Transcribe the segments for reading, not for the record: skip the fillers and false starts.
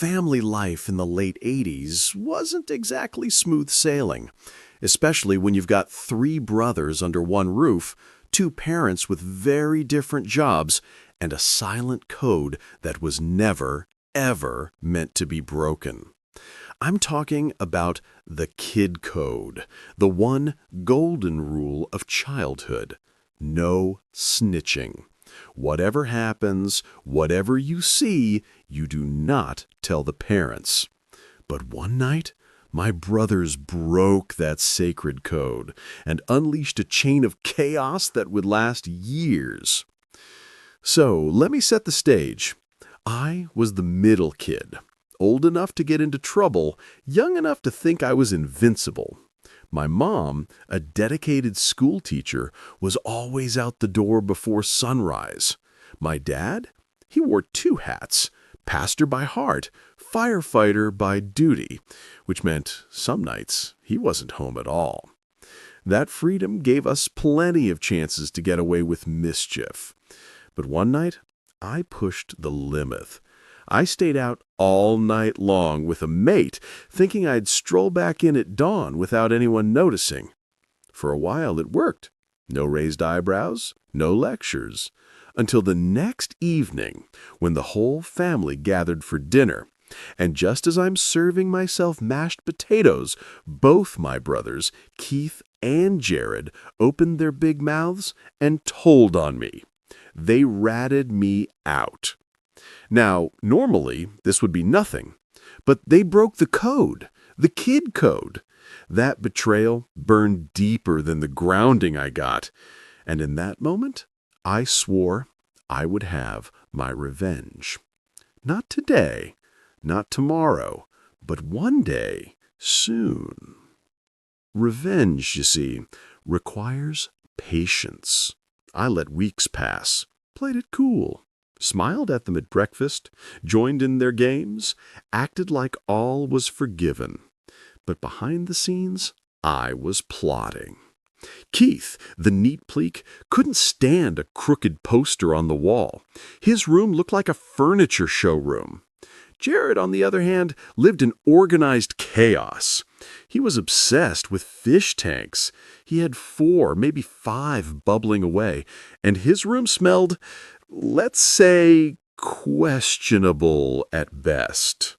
family life in the late 80s wasn't exactly smooth sailing, especially when you've got three brothers under one roof, two parents with very different jobs, and a silent code that was never, ever meant to be broken. I'm talking about the kid code, the one golden rule of childhood. No snitching. Whatever happens, whatever you see, you do not tell the parents. But one night, my brothers broke that sacred code and unleashed a chain of chaos that would last years. So, let me set the stage. I was the middle kid, old enough to get into trouble, young enough to think I was invincible. My mom, a dedicated school teacher, was always out the door before sunrise. My dad, he wore two hats, pastor by heart, firefighter by duty, which meant some nights he wasn't home at all. That freedom gave us plenty of chances to get away with mischief. But one night, I pushed the limit. I stayed out all night long with a mate, thinking I'd stroll back in at dawn without anyone noticing. For a while it worked. No raised eyebrows, no lectures. Until the next evening, when the whole family gathered for dinner. And just as I'm serving myself mashed potatoes, both my brothers, Keith and Jared, opened their big mouths and told on me. They ratted me out. Now, normally, this would be nothing, but they broke the code, the kid code. That betrayal burned deeper than the grounding I got, and in that moment, I swore I would have my revenge. Not today, not tomorrow, but one day, soon. Revenge, you see, requires patience. I let weeks pass, played it cool. Smiled at them at breakfast, joined in their games, acted like all was forgiven. But behind the scenes, I was plotting. Keith, the neat pleek, couldn't stand a crooked poster on the wall. His room looked like a furniture showroom. Jared, on the other hand, lived in organized chaos. He was obsessed with fish tanks. He had 4, maybe 5 bubbling away, and his room smelled, let's say, questionable at best.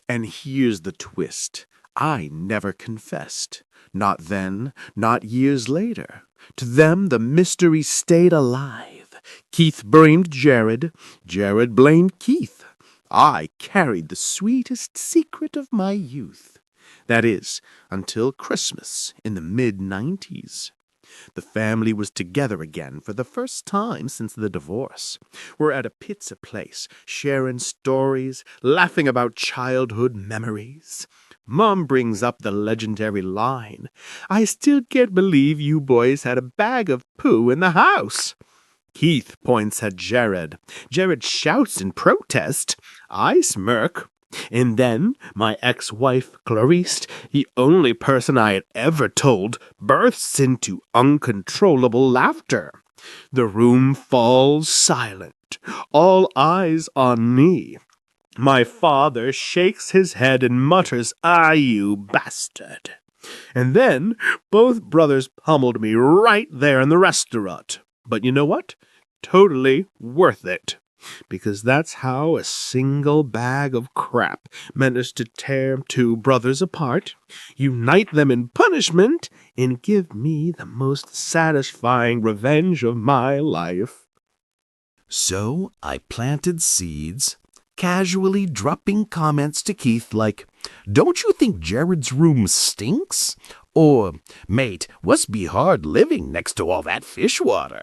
And here's the twist. I never confessed. Not then, not years later. To them, the mystery stayed alive. Keith blamed Jared. Jared blamed Keith. I carried the sweetest secret of my youth. That is, until Christmas in the mid-90s. The family was together again for the first time since the divorce. We're at a pizza place, sharing stories, laughing about childhood memories. Mom brings up the legendary line, "I still can't believe you boys had a bag of poo in the house." Keith points at Jared. Jared shouts in protest. I smirk. And then my ex-wife, Clarice, the only person I had ever told, bursts into uncontrollable laughter. The room falls silent, all eyes on me. My father shakes his head and mutters, "Ah, you bastard." And then both brothers pummeled me right there in the restaurant. But you know what? Totally worth it. Because that's how a single bag of crap managed to tear 2 brothers apart, unite them in punishment, and give me the most satisfying revenge of my life. So I planted seeds, casually dropping comments to Keith like, "Don't you think Jared's room stinks?" Or, "Mate, must be hard living next to all that fish water."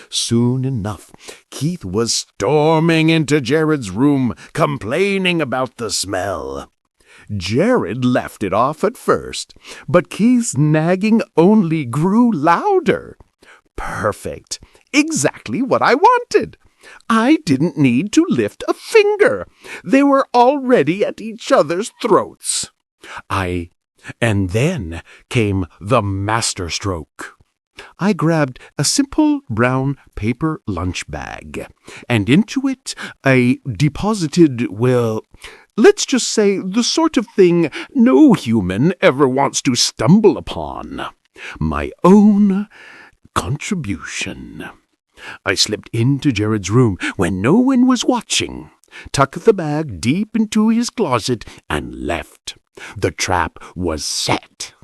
Soon enough, Keith was storming into Jared's room, complaining about the smell. Jared left it off at first, but Keith's nagging only grew louder. Perfect. Exactly what I wanted. I didn't need to lift a finger. They were already at each other's throats. And then came the masterstroke. I grabbed a simple brown paper lunch bag, and into it I deposited, well, Let's just say the sort of thing no human ever wants to stumble upon. My own contribution. I slipped into Jared's room when no one was watching, tucked the bag deep into his closet, and left. The trap was set.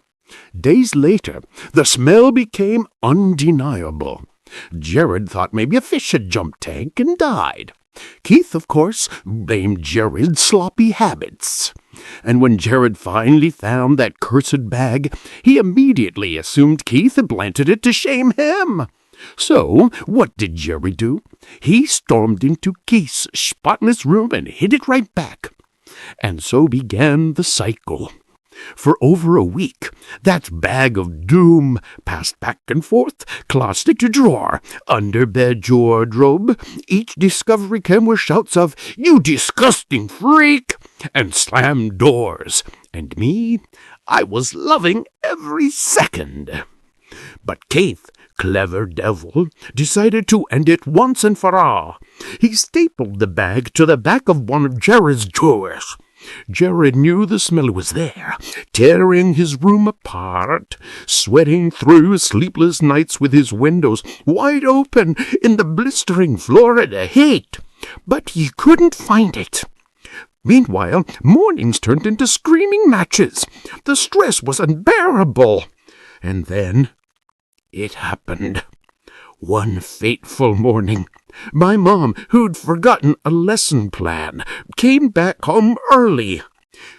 Days later, the smell became undeniable. Jared thought maybe a fish had jumped tank and died. Keith, of course, blamed Jared's sloppy habits. And when Jared finally found that cursed bag, he immediately assumed Keith had planted it to shame him. So, what did Jared do? He stormed into Keith's spotless room and hid it right back. And so began the cycle. For over a week, that bag of doom passed back and forth, closet to drawer, under bed to wardrobe. Each discovery came with shouts of, "You disgusting freak!" and slammed doors. And me, I was loving every second. But Keith, clever devil, decided to end it once and for all. He stapled the bag to the back of one of Jared's drawers. Jared knew the smell was there, tearing his room apart, sweating through sleepless nights with his windows wide open in the blistering Florida heat. But he couldn't find it. Meanwhile, mornings turned into screaming matches. The stress was unbearable. And then it happened. One fateful morning, my mom, who'd forgotten a lesson plan, came back home early.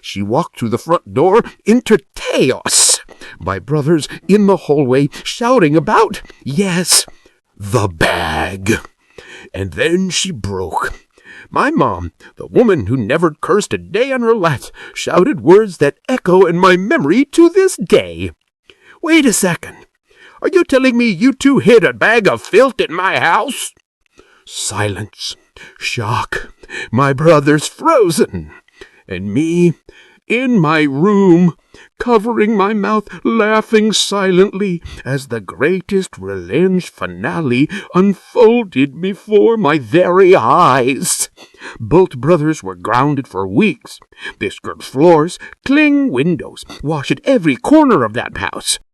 She walked through the front door into chaos. My brothers in the hallway shouting about, yes, the bag. And then she broke. My mom, the woman who never cursed a day in her life, shouted words that echo in my memory to this day. Wait a second. Are you telling me you two hid a bag of filth in my house? Silence, shock, my brothers frozen, and me in my room, covering my mouth, laughing silently as the greatest revenge finale unfolded before my very eyes. Both brothers were grounded for weeks. They scrubbed floors, cleaned windows, washed every corner of that house.